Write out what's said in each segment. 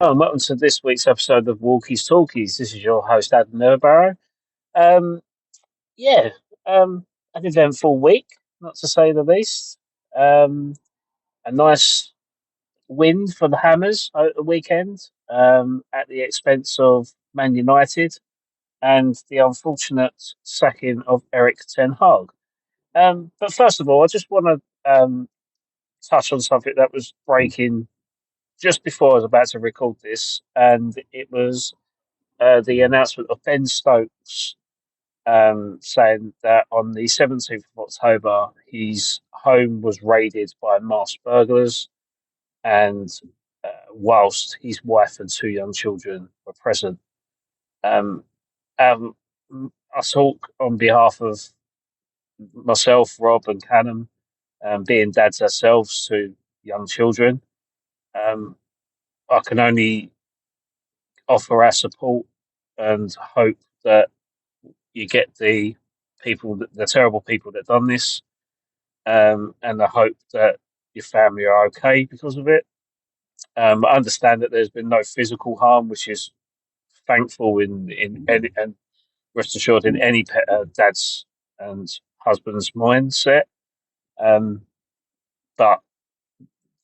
Oh, and welcome to this week's episode of Walkies Talkies. This is your host, Adam Leatherbarrow. Um, yeah, an eventful week, not to say the least. Um, a nice win for the Hammers over the weekend at the expense of Man United and the unfortunate sacking of Erik Ten Hag. But first of all, I just want to touch on something that was breaking just before I was about to record this, and it was the announcement of Ben Stokes saying that on the 17th of October, his home was raided by masked burglars, and whilst his wife and two young children were present. Um, um, I talk on behalf of myself, Rob, and Callum, being dads ourselves to young children. Um, I can only offer our support and hope that you get the terrible people that done this, and I hope that your family are okay because of it. I understand that there's been no physical harm, which is thankful in any, and rest assured in any dad's and husband's mindset. Um, but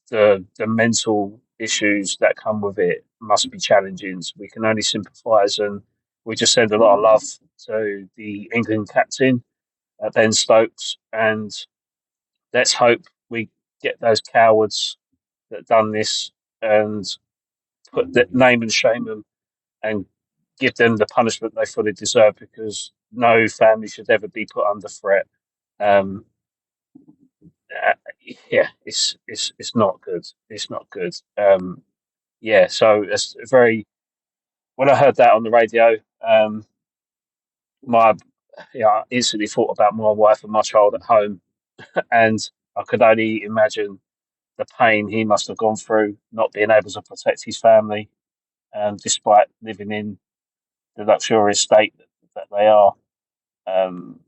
the mental issues that come with it must be challenging. So we can only sympathise, and we just send a lot of love to the England captain, Ben Stokes, and let's hope we get those cowards that done this and put the name and shame them and give them the punishment they fully deserve because no family should ever be put under threat. Um, uh, yeah, it's not good. It's not good. Yeah, so it's very. When I heard that on the radio, my I instantly thought about my wife and my child at home, and I could only imagine the pain he must have gone through, not being able to protect his family, despite living in the luxurious state that they are. Um,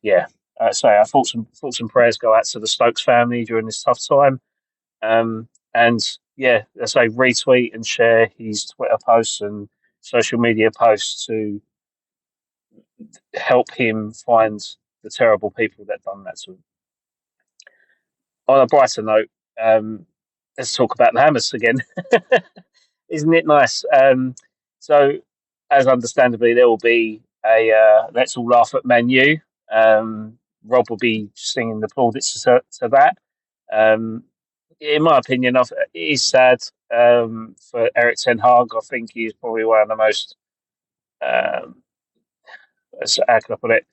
yeah, so I thoughts and prayers go out to the Stokes family during this tough time. And yeah, I say retweet and share his Twitter posts and social media posts to help him find the terrible people that done that to him. On a brighter note, let's talk about the Hammers again. Isn't it nice? So, as understandably, there will be a Let's All Laugh at Man U. Rob will be singing the plaudits to that. Um, in my opinion, it is sad for Erik Ten Hag. I think he's probably one of the most, um, how can I put it?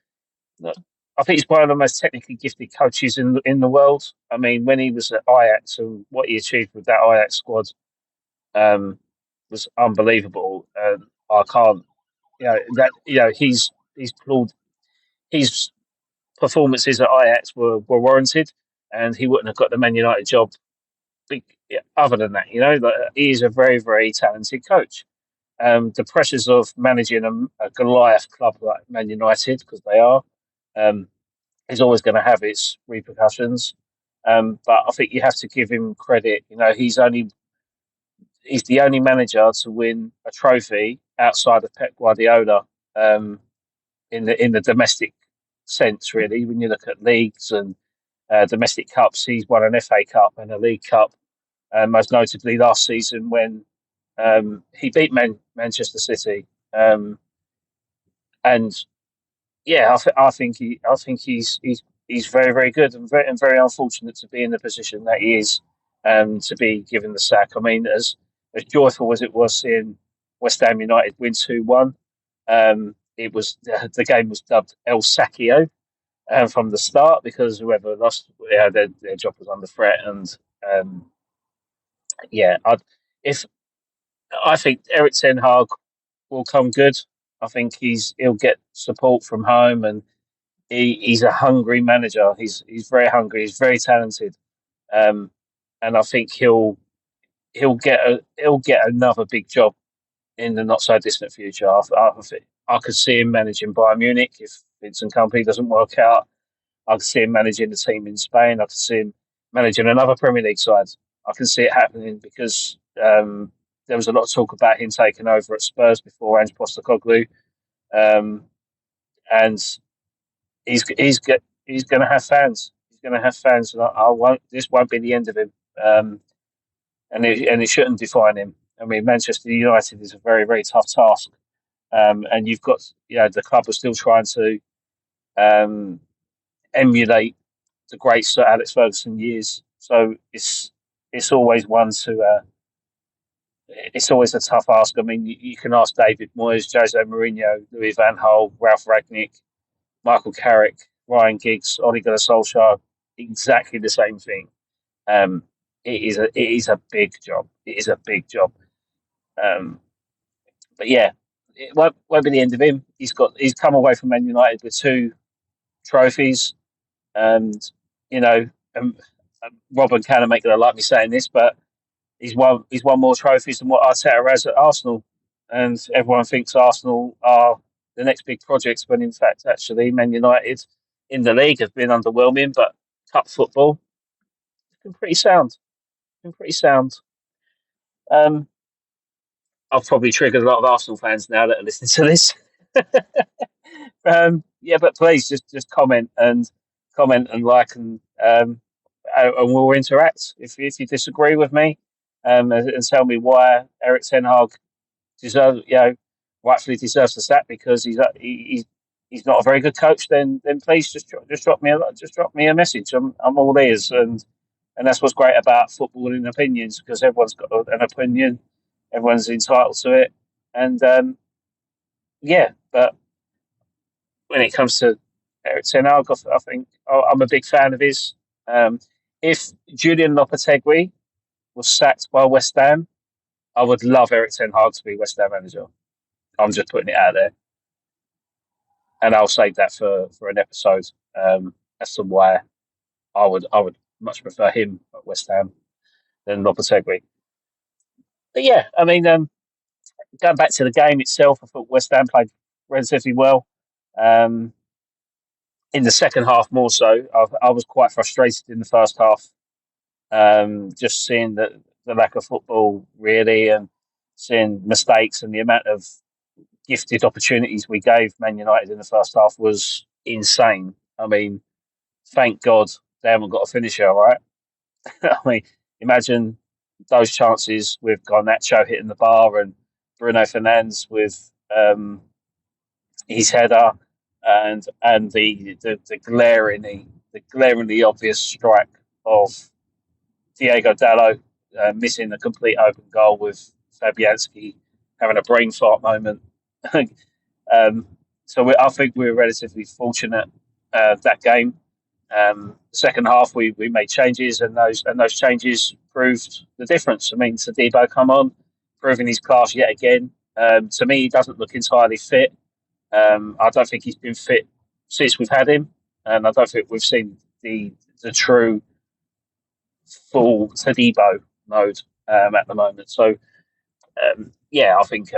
I think he's one of the most technically gifted coaches in the world. I mean, when he was at Ajax and what he achieved with that Ajax squad, um, was unbelievable. I can't, he's pulled his performances at Ajax were warranted, and he wouldn't have got the Man United job. Other than that, like, he is a very very talented coach. The pressures of managing a Goliath club like Man United, because they are, um, is always going to have its repercussions. But I think you have to give him credit. He's the only manager to win a trophy outside of Pep Guardiola, um, in the domestic sense. Really, when you look at leagues and domestic cups, he's won an FA Cup and a League Cup, most notably last season when he beat Manchester City. And yeah, I think he's very very good and very unfortunate to be in the position that he is, to be given the sack. I mean, as joyful as it was seeing West Ham United win 2-1, it was the game was dubbed El Sacchio from the start because whoever lost, their job was under threat. And yeah, if I think Erik Ten Hag will come good. I think he'll get support from home, and he's a hungry manager. He's very hungry. He's very talented, um, and I think he'll get another big job in the not so distant future. I could see him managing Bayern Munich if Vincent Company doesn't work out. I could see him managing the team in Spain. I could see him managing another Premier League side. I can see it happening because there was a lot of talk about him taking over at Spurs before Ange Postecoglou, um, and he's going to have fans. He's going to have fans, and I won't. This won't be the end of him, and it shouldn't define him. I mean, Manchester United is a very very tough task, and you've got the club are still trying to um, emulate the great Sir Alex Ferguson years. So it's always one to. It's always a tough ask. I mean, you can ask David Moyes, Jose Mourinho, Louis van Gaal, Ralph Ragnick, Michael Carrick, Ryan Giggs, Ole Gunnar Solskjaer, exactly the same thing. Um, it is a big job. It is a big job. Um, but yeah, it won't be the end of him. He's come away from Man United with two trophies, and you know, um, Rob and Can are making like me saying this, but he's won more trophies than what Arteta has at Arsenal, and everyone thinks Arsenal are the next big projects when in fact actually Man United in the league have been underwhelming, but cup football has been pretty sound. Been pretty sound. Um, I've probably triggered a lot of Arsenal fans now that are listening to this. Yeah, but please just comment and like and we'll interact if you disagree with me, and tell me why Erik Ten Hag deserves rightfully deserves the sack because he's not a very good coach. Then please just drop me a message. I'm all ears, and that's what's great about football and opinions because everyone's got an opinion, everyone's entitled to it, and yeah, but when it comes to Erik Ten Hag, I think I'm a big fan of his. Um, if Julian Lopetegui was sacked by West Ham, I would love Erik Ten Hag to be West Ham manager. I'm just putting it out there, and I'll save that for an episode as to why I would much prefer him at West Ham than Lopetegui. But yeah, I mean, going back to the game itself, I thought West Ham played relatively well. Um, in the second half, more so, I was quite frustrated in the first half, just seeing the lack of football really, and seeing mistakes and the amount of gifted opportunities we gave Man United in the first half was insane. I mean, thank God they haven't got a finisher, right? I mean, imagine those chances with Garnacho hitting the bar and Bruno Fernandes with his header and the glaringly obvious strike of Diego Dallo missing a complete open goal with Fabianski having a brain fart moment. um, I think we were relatively fortunate that game. Second half, we made changes, and those changes proved the difference. I mean, Sadibo come on, proving his class yet again. To me, he doesn't look entirely fit. I don't think he's been fit since we've had him, and I don't think we've seen the true full Tadibo mode at the moment. So yeah, I think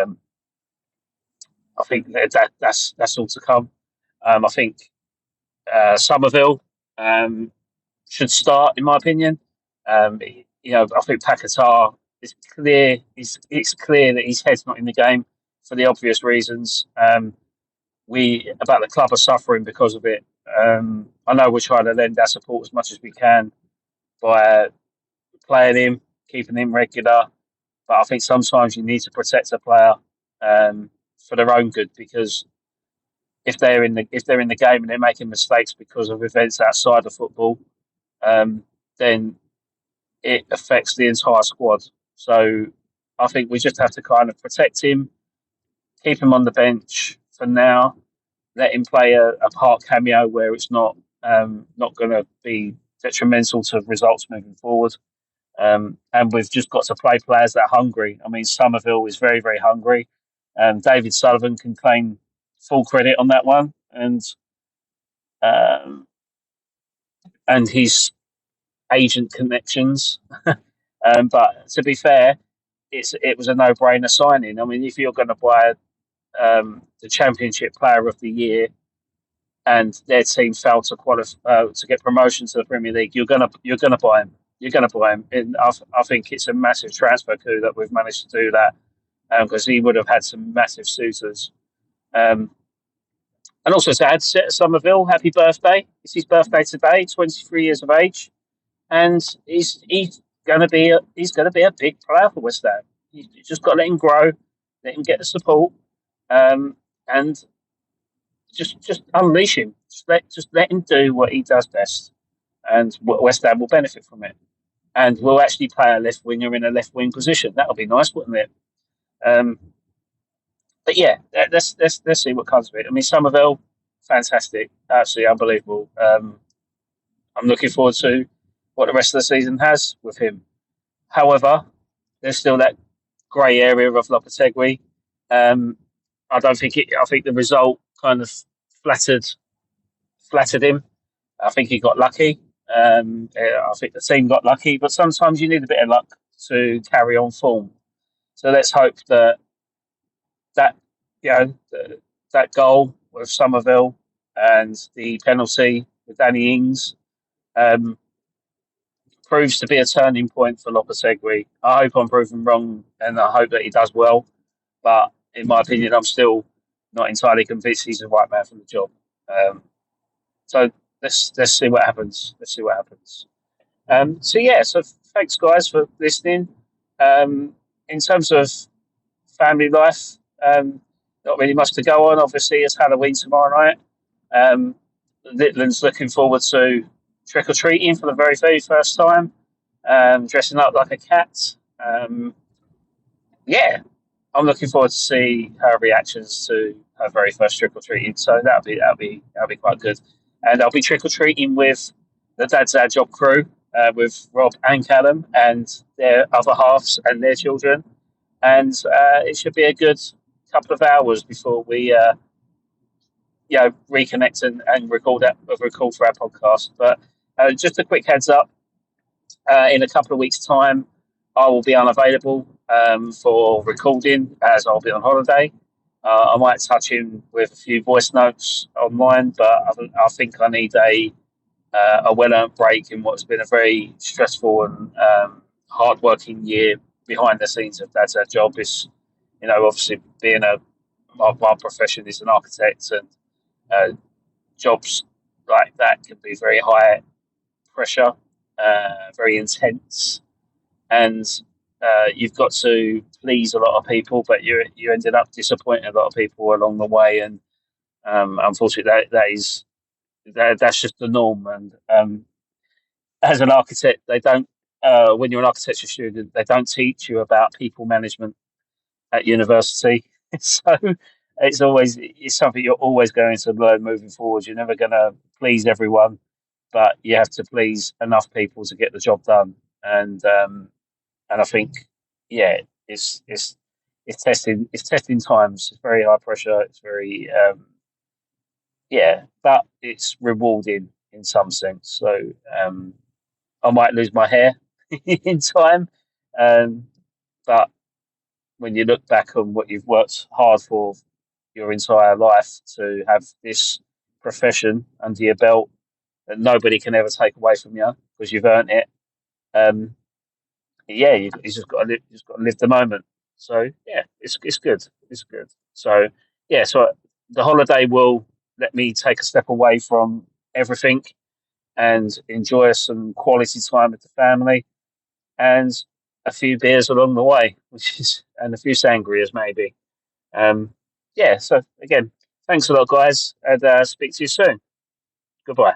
that's all to come. I think Somerville should start, in my opinion. I think Paquetá is clear. It's clear that his head's not in the game for the obvious reasons. We about the club are suffering because of it. I know we're trying to lend our support as much as we can by playing him, keeping him regular. But I think sometimes you need to protect a player for their own good because if they're in the game and they're making mistakes because of events outside of football, then it affects the entire squad. So I think we just have to kind of protect him, keep him on the bench for now, let him play a part cameo where it's not going to be detrimental to results moving forward. And we've just got to play players that are hungry. I mean, Somerville is very, very hungry. David Sullivan can claim full credit on that one, um, and his agent connections. But to be fair, it was a no-brainer signing. I mean, if you're going to buy the Championship Player of the Year and their team failed to qualify to get promotion to the Premier League, you're gonna buy him. you're going to buy him. And I think it's a massive transfer coup that we've managed to do that because he would have had some massive suitors. Um, and also to add, Somerville, happy birthday! It's his birthday today, 23 years of age, and he's he's gonna be a big player for West Ham. You just got to let him grow, let him get the support, and just unleash him. Just let him do what he does best, and West Ham will benefit from it. And we'll actually play a left winger in a left wing position. That'll be nice, wouldn't it? Um, but yeah, let's see what comes of it. I mean, Somerville, fantastic, absolutely unbelievable. I'm looking forward to what the rest of the season has with him. However, there's still that grey area of Lopetegui. Um, I don't think it. I think the result kind of flattered flattered him. I think he got lucky. I think the team got lucky, but sometimes you need a bit of luck to carry on form. So let's hope that you know that goal with Somerville and the penalty with Danny Ings um, proves to be a turning point for Lopetegui. I hope I'm proven wrong, and I hope that he does well. But in my opinion, I'm still not entirely convinced he's the right man for the job. Um, so let's see what happens. Let's see what happens. So yeah, so thanks guys for listening. In terms of family life, not really much to go on. Obviously, it's Halloween tomorrow night. Um, Litland's looking forward to trick or treating for the very first time, dressing up like a cat. Yeah, I'm looking forward to see her reactions to her very first trick or treating. So that'll be quite good. And I'll be trick or treating with the Dad's Dad Job crew, with Rob and Callum and their other halves and their children. And it should be a good couple of hours before we reconnect and record for our podcast. But just a quick heads up: in a couple of weeks' time, I will be unavailable for recording as I'll be on holiday. I might touch in with a few voice notes online, but I think I need a well-earned break in what's been a very stressful and hard-working year behind the scenes of Dad's Job. Is obviously being my profession is an architect, and jobs like that can be very high pressure, very intense, and you've got to please a lot of people, but you ended up disappointing a lot of people along the way, and unfortunately, that's just the norm. And as an architect, they don't. When you're an architecture student, they don't teach you about people management at university. So it's something you're always going to learn moving forward. You're never going to please everyone, but you have to please enough people to get the job done. And I think, yeah, it's testing times. It's very high pressure. It's very but it's rewarding in some sense. So I might lose my hair in time, but when you look back on what you've worked hard for your entire life to have this profession under your belt that nobody can ever take away from you because you've earned it. Um, you just got to live the moment. So yeah, it's good. It's good. So yeah, so the holiday will let me take a step away from everything and enjoy some quality time with the family and a few beers along the way, and a few sangrias maybe. Um, yeah. So again, thanks a lot, guys, and speak to you soon. Goodbye.